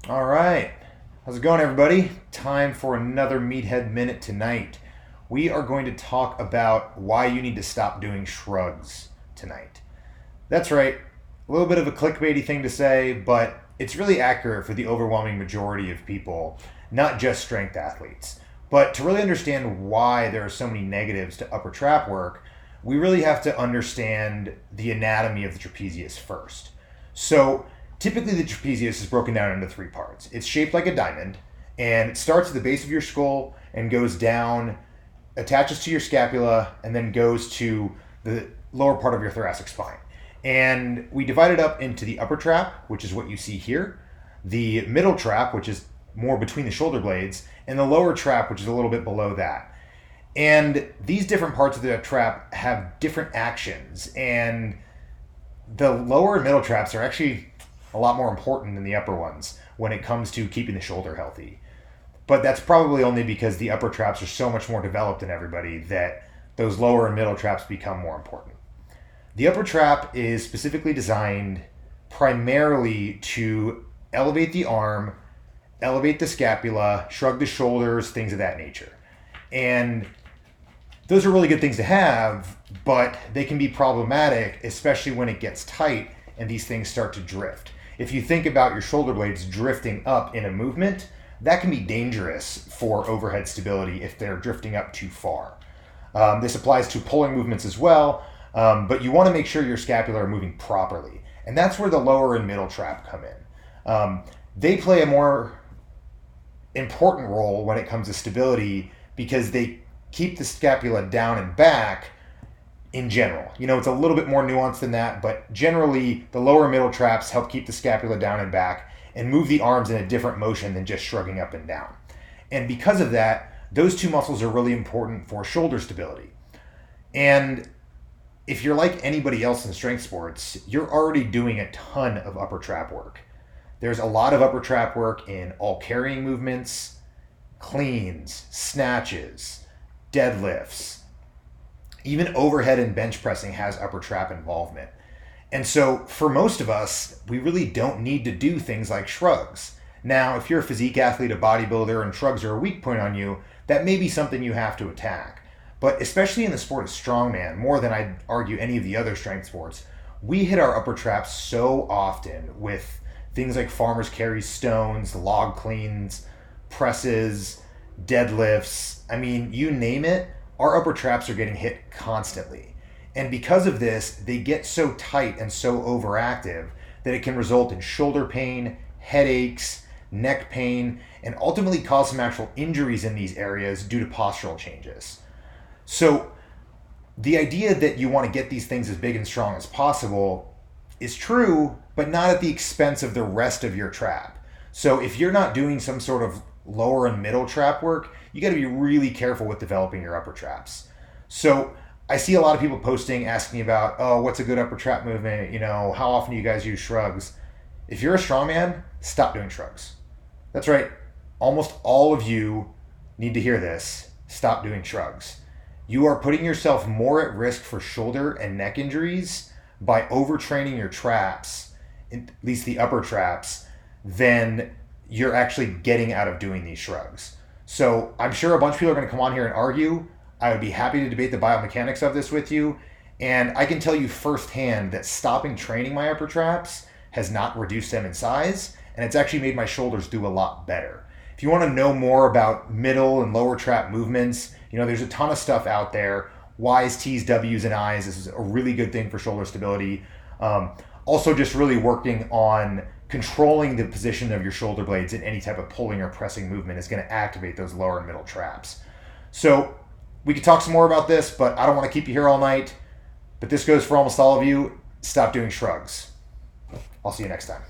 All right. How's it going, everybody? Time for another Meathead Minute tonight. We are going to talk about why you need to stop doing shrugs tonight. That's right. A little bit of a clickbaity thing to say, but it's really accurate for the overwhelming majority of people, not just strength athletes. But to really understand why there are so many negatives to upper trap work, we really have to understand the anatomy of the trapezius first. So, typically, the trapezius is broken down into three parts. It's shaped like a diamond, and it starts at the base of your skull and goes down, attaches to your scapula, and then goes to the lower part of your thoracic spine. And we divide it up into the upper trap, which is what you see here, the middle trap, which is more between the shoulder blades, and the lower trap, which is a little bit below that. And these different parts of the trap have different actions, and the lower and middle traps are actually a lot more important than the upper ones when it comes to keeping the shoulder healthy. But that's probably only because the upper traps are so much more developed in everybody that those lower and middle traps become more important. The upper trap is specifically designed primarily to elevate the arm, elevate the scapula, shrug the shoulders, things of that nature. And those are really good things to have, but they can be problematic, especially when it gets tight and these things start to drift. If you think about your shoulder blades drifting up in a movement, that can be dangerous for overhead stability if they're drifting up too far. This applies to pulling movements as well, but you want to make sure your scapula are moving properly. And that's where the lower and middle trap come in. They play a more important role when it comes to stability because they keep the scapula down and back in general. You know, it's a little bit more nuanced than that, but generally the lower and middle traps help keep the scapula down and back and move the arms in a different motion than just shrugging up and down. And because of that, those two muscles are really important for shoulder stability. And if you're like anybody else in strength sports, you're already doing a ton of upper trap work. There's a lot of upper trap work in all carrying movements, cleans, snatches, deadlifts. Even overhead and bench pressing has upper trap involvement. And so for most of us, we really don't need to do things like shrugs. Now, if you're a physique athlete, a bodybuilder, and shrugs are a weak point on you, that may be something you have to attack. But especially in the sport of strongman, more than I'd argue any of the other strength sports, we hit our upper traps so often with things like farmer's carries, stones, log cleans, presses, deadlifts. I mean, you name it, our upper traps are getting hit constantly. And because of this, they get so tight and so overactive that it can result in shoulder pain, headaches, neck pain, and ultimately cause some actual injuries in these areas due to postural changes. So the idea that you want to get these things as big and strong as possible is true, but not at the expense of the rest of your trap. So if you're not doing some sort of lower and middle trap work, you got to be really careful with developing your upper traps. So I see a lot of people posting asking about, oh, what's a good upper trap movement? You know, how often do you guys use shrugs? If you're a strongman, stop doing shrugs. That's right. Almost all of you need to hear this. Stop doing shrugs. You are putting yourself more at risk for shoulder and neck injuries by overtraining your traps, at least the upper traps, than you're actually getting out of doing these shrugs. So I'm sure a bunch of people are going to come on here and argue. I would be happy to debate the biomechanics of this with you. And I can tell you firsthand that stopping training my upper traps has not reduced them in size, and it's actually made my shoulders do a lot better. If you want to know more about middle and lower trap movements, you know, there's a ton of stuff out there. Y's, T's, W's, and I's. This is a really good thing for shoulder stability. Also, just really working on controlling the position of your shoulder blades in any type of pulling or pressing movement is going to activate those lower and middle traps. So we could talk some more about this, but I don't want to keep you here all night. But this goes for almost all of you. Stop doing shrugs. I'll see you next time.